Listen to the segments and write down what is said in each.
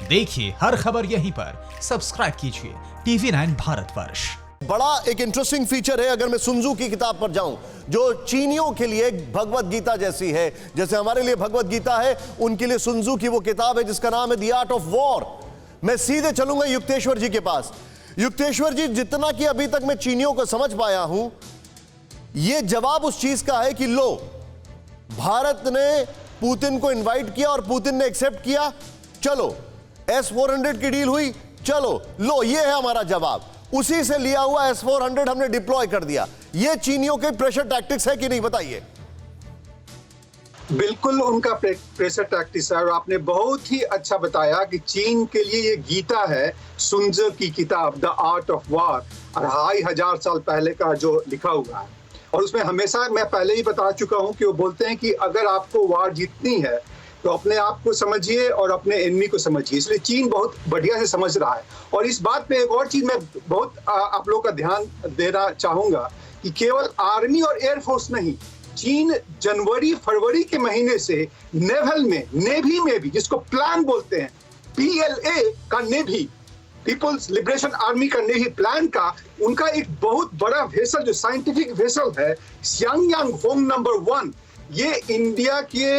देखिए हर खबर यहीं पर, सब्सक्राइब कीजिए TV9 भारतवर्ष। बड़ा एक इंटरेस्टिंग फीचर है, अगर मैं सुन्जू की किताब पर जाऊं, जो चीनियों के लिए भगवत गीता जैसी है, जैसे हमारे लिए भगवत गीता है, उनके लिए सुन्जू की वो किताब है जिसका नाम है द आर्ट ऑफ वॉर। मैं सीधे चलूंगा युक्तेश्वर जी के पास। युक्तेश्वर जी, जितना कि अभी तक मैं चीनियों को समझ पाया हूं, यह जवाब उस चीज का है कि लो, भारत ने पुतिन को इनवाइट किया और पुतिन ने एक्सेप्ट किया, चलो S-400 की डील हुई, चलो लो, ये है हमारा जवाब। उसी से लिया हुआ S-400 हमने डिप्लॉय कर दिया। ये चीनियों के प्रेशर टैक्टिक्स है कि नहीं, बताइए। बिल्कुल उनका प्रेशर टैक्टिक्स है, और आपने बहुत ही अच्छा बताया कि चीन के लिए ये गीता है, सुन्जू की किताब द आर्ट ऑफ वॉर, 2500 साल पहले का जो लिखा हुआ है। और उसमें हमेशा मैं पहले ही बता चुका हूं कि वो बोलते हैं कि अगर आपको वार जीतनी है तो अपने आप को समझिए और अपने एनिमी को समझिए। इसलिए चीन बहुत बढ़िया से समझ रहा है। और इस बात पे एक और चीज मैं बहुत आप लोगों का ध्यान देना चाहूंगा कि केवल आर्मी और एयरफोर्स नहीं, चीन जनवरी फरवरी के महीने से नेवी में भी, जिसको प्लान बोलते हैं, PLA का नेवी, पीपल्स लिबरेशन आर्मी का नेवी प्लान का, उनका एक बहुत बड़ा वेसल जो साइंटिफिक वेसल है, सियांग होंग नंबर 1, ये इंडिया के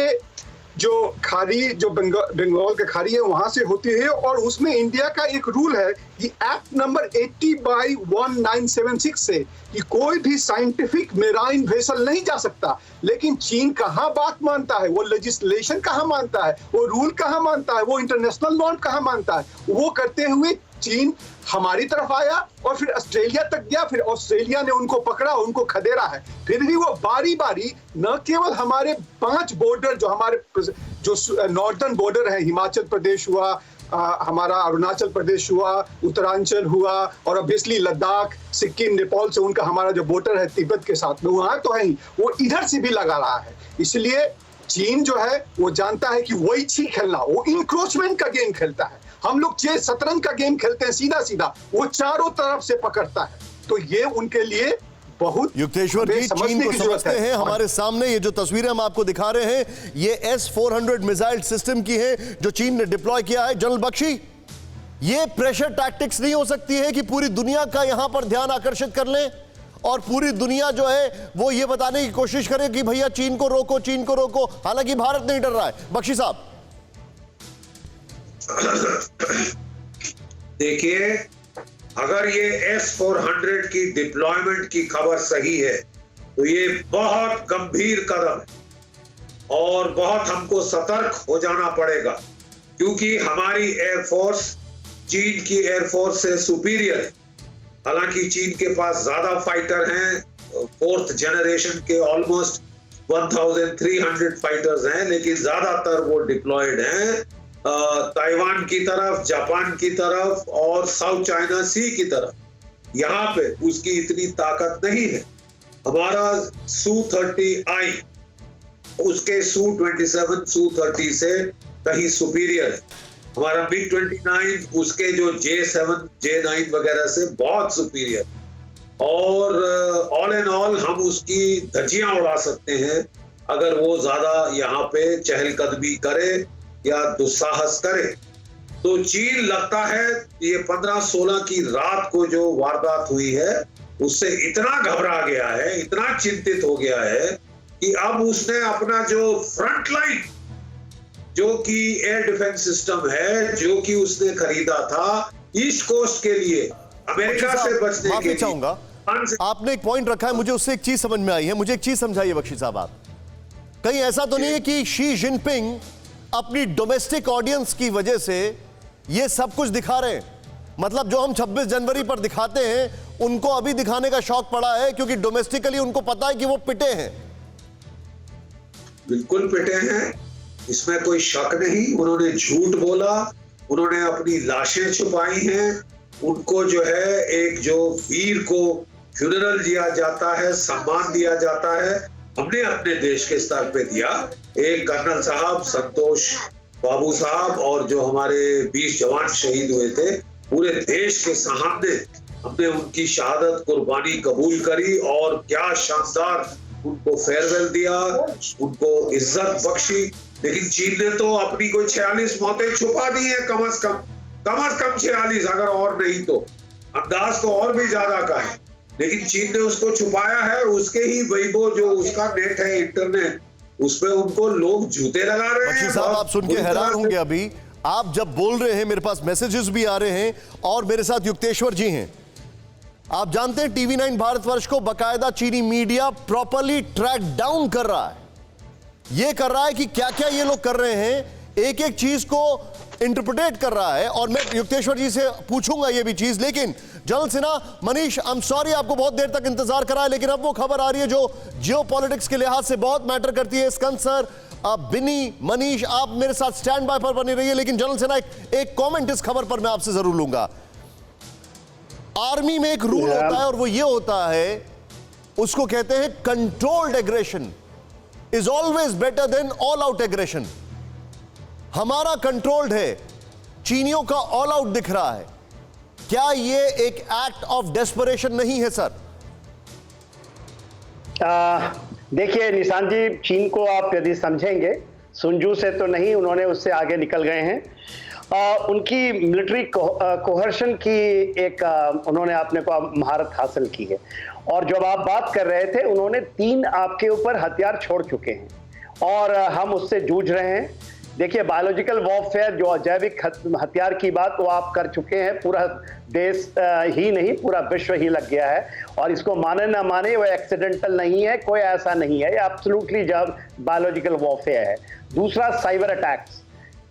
जो खाड़ी, जो बंगाल के खाड़ी है, वहां से होती है। और उसमें इंडिया का एक रूल है कि एक्ट नंबर 80/1976 से कि कोई भी साइंटिफिक मेराइन वेसल नहीं जा सकता। लेकिन चीन कहाँ बात मानता है, वो लेजिस्लेशन कहाँ मानता है, वो रूल कहाँ मानता है, वो इंटरनेशनल लॉ कहाँ मानता है। वो करते हुए चीन हमारी तरफ आया और फिर ऑस्ट्रेलिया तक गया, फिर ऑस्ट्रेलिया ने उनको पकड़ा, उनको खदेड़ा है। फिर भी वो बारी बारी न केवल हमारे 5 बॉर्डर, जो हमारे जो नॉर्दर्न बॉर्डर है, हिमाचल प्रदेश हुआ, हमारा अरुणाचल प्रदेश हुआ, उत्तरांचल हुआ, और ऑब्वियसली लद्दाख, सिक्किम, नेपाल से उनका हमारा जो बॉर्डर है तिब्बत के साथ में, वहां तो है ही, वो इधर से भी लगा रहा है। इसलिए चीन जो है वो जानता है कि वही छी खेलना, वो इंक्रोचमेंट का गेम खेलता है। हम लोग चेस शतरंज का गेम खेलते हैं सीधा सीधा, वो चारों तरफ से पकड़ता है। तो ये उनके लिए बहुत युक्तेश्वर जी चीन को समझते हैं। हमारे सामने ये जो तस्वीरें हम आपको दिखा रहे हैं, ये S-400 मिसाइल सिस्टम की है जो चीन ने डिप्लॉय किया है। जनरल बख्शी, ये प्रेशर टैक्टिक्स नहीं हो सकती है कि पूरी दुनिया का यहां पर ध्यान आकर्षित कर लें और पूरी दुनिया जो है वो ये बताने की कोशिश करे कि भैया चीन को रोको, चीन को रोको, हालांकि भारत नहीं डर रहा है। बख्शी साहब, देखिए, अगर ये S-400 की डिप्लॉयमेंट की खबर सही है तो ये बहुत गंभीर कदम है और बहुत हमको सतर्क हो जाना पड़ेगा, क्योंकि हमारी एयरफोर्स चीन की एयरफोर्स से सुपीरियर है। हालांकि चीन के पास ज्यादा फाइटर हैं, 4th जनरेशन के ऑलमोस्ट 1300 फाइटर्स हैं, लेकिन ज्यादातर वो डिप्लॉयड हैं ताइवान की तरफ, जापान की तरफ और साउथ चाइना सी की तरफ। यहाँ पे उसकी इतनी ताकत नहीं है। हमारा Su-30I उसके Su-27, Su-30 से कहीं सुपीरियर है। हमारा MiG-29 उसके जो J-7, J-9 वगैरह से बहुत सुपीरियर। और ऑल एंड ऑल हम उसकी धज्जियां उड़ा सकते हैं अगर वो ज्यादा यहाँ पे चहलकदमी करे या दुस्साहस करे। तो चीन लगता है ये 15-16 की रात को जो वारदात हुई है उससे इतना घबरा गया है, इतना चिंतित हो गया है कि अब उसने अपना जो फ्रंट लाइन, जो कि एयर डिफेंस सिस्टम है, जो कि उसने खरीदा था ईस्ट कोस्ट के लिए, अमेरिका से बचने के लिए। चाहूंगा, आपने एक पॉइंट रखा है, मुझे उससे एक चीज समझ में आई है। मुझे एक चीज समझाइए बख्शी साहब, आप कहीं ऐसा तो नहीं है कि शी जिनपिंग अपनी डोमेस्टिक ऑडियंस की वजह से ये सब कुछ दिखा रहे हैं? मतलब जो हम 26 जनवरी पर दिखाते हैं उनको अभी दिखाने का शौक पड़ा है क्योंकि डोमेस्टिकली उनको पता है कि वो पिटे हैं। बिल्कुल पिटे हैं, इसमें कोई शक नहीं। उन्होंने झूठ बोला, उन्होंने अपनी लाशें छुपाई हैं, उनको जो है एक जो वीर को फ्यूनरल दिया जाता है, सम्मान दिया जाता है, हमने अपने देश के स्तर पे दिया। एक कर्नल साहब संतोष बाबू साहब और जो हमारे 20 जवान शहीद हुए थे, पूरे देश के सामने हमने उनकी शहादत कुर्बानी कबूल करी और क्या शानदार उनको फेयरवेल दिया, उनको इज्जत बख्शी। लेकिन चीन ने तो अपनी कोई 46 मौतें छुपा दी है, कम से कम 46, अगर और नहीं तो अंदाज तो और भी ज्यादा का है, लेकिन चीन ने उसको छुपाया है। उसके ही weibo जो उसका नेट है, इंटरनेट, उसमें उनको लोग जूते लगा रहे बख्शी हैं। साहब, आप सुन के हैरान होंगे, अभी आप जब बोल रहे हैं मेरे पास मैसेजेस भी आ रहे हैं और मेरे साथ युक्तेश्वर जी हैं। आप जानते हैं TV9 भारतवर्ष को बकायदा चीनी मीडिया प्रॉपर्ली ट्रैक डाउन कर रहा है। यह कर रहा है कि क्या क्या ये लोग कर रहे हैं, एक एक चीज को इंटरप्रिटेट कर रहा है। और मैं युक्तेश्वर जी से पूछूंगा ये भी चीज, लेकिन general Sinha, Manish, I am sorry आपको बहुत देर तक इंतजार कराया, लेकिन अब वो खबर आ रही है जो जियोपॉलिटिक्स के लिहाज से बहुत मैटर करती है। स्कंद सर, बिनी, मनीष, आप मेरे साथ स्टैंड बाय पर बने रहिए, लेकिन जनरल सिन्हा एक कमेंट इस खबर पर मैं आपसे जरूर लूंगा। आर्मी में एक रूल होता है और वो ये होता है, उसको कहते हैं controlled aggression is always better than all out aggression. हमारा कंट्रोल्ड है, चीनियों का ऑल आउट दिख रहा है। क्या ये एक एक्ट ऑफ डेस्परेशन नहीं है सर? देखिए निशांत जी, चीन को आप यदि समझेंगे, सुंजू से तो नहीं, उन्होंने उससे आगे निकल गए हैं। उनकी मिलिट्री कोहर्शन की एक उन्होंने अपने को महारत हासिल की है। और जब आप बात कर रहे थे, उन्होंने 3 आपके ऊपर हथियार छोड़ चुके हैं और हम उससे जूझ रहे हैं। देखिए, बायोलॉजिकल वॉरफेयर, जो जैविक हथियार की बात, वो आप कर चुके हैं। पूरा देश ही नहीं, पूरा विश्व ही लग गया है। और इसको माने ना माने, वो एक्सीडेंटल नहीं है, कोई ऐसा नहीं है, ये एब्सोल्युटली जब बायोलॉजिकल वॉरफेयर है। दूसरा, साइबर अटैक्स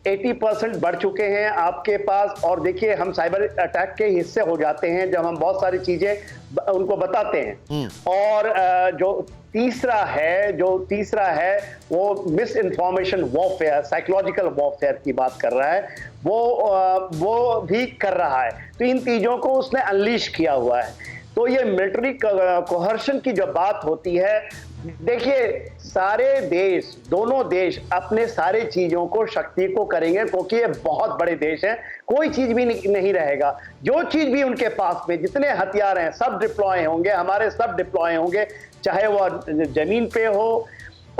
80% बढ़ चुके हैं आपके पास। और देखिए, हम साइबर अटैक के हिस्से हो जाते हैं जब हम बहुत सारी चीजें उनको बताते हैं। और जो तीसरा है वो miss information warfare, psychological warfare की बात कर रहा है, वो भी कर रहा है। तो इन चीजों को उसने अनलीश किया हुआ है। तो ये मिलिट्री कोहर्शन की जो बात होती है, देखिए सारे देश, दोनों देश अपने सारे चीजों को, शक्ति को करेंगे, क्योंकि ये बहुत बड़े देश हैं, कोई चीज भी नहीं रहेगा। जो चीज भी उनके पास में, जितने हथियार हैं, सब डिप्लॉय होंगे, हमारे सब डिप्लॉय होंगे, चाहे वो जमीन पे हो।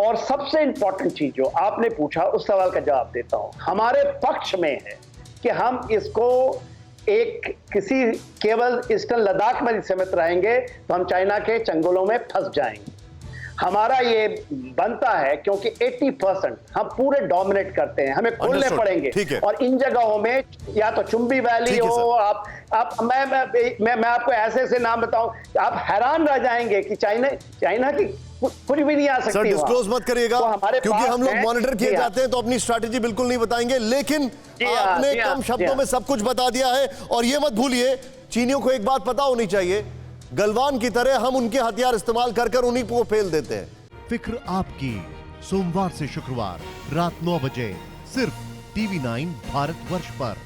और सबसे इंपॉर्टेंट चीज जो आपने पूछा, उस सवाल का जवाब देता हूं, हमारे पक्ष में है कि हम इसको किसी केवल ईस्टर्न लद्दाख में सीमित रहेंगे तो हम चाइना के चंगुलों में फंस जाएंगे। हमारा ये बनता है, क्योंकि 80% हम पूरे डोमिनेट करते हैं, हमें खोलने पड़ेंगे। और इन जगहों में, या तो चुंबी वैली हो, आप मैं आपको ऐसे नाम बताऊं, आप हैरान रह जाएंगे कि चाइना की कुछ भी नहीं आ सकती। सर डिस्क्लोज मत करिएगा, तो क्योंकि हम लोग मॉनिटर किए जाते हैं, तो अपनी स्ट्रैटेजी बिल्कुल नहीं बताएंगे। लेकिन आपने कम शब्दों में सब कुछ बता दिया है। और ये मत भूलिए, चीनियों को एक बात पता होनी चाहिए, गलवान की तरह हम उनके हथियार इस्तेमाल कर उन्हीं को फेल देते हैं। फिक्र आपकी, सोमवार से शुक्रवार रात 9 बजे सिर्फ TV9 भारतवर्ष पर।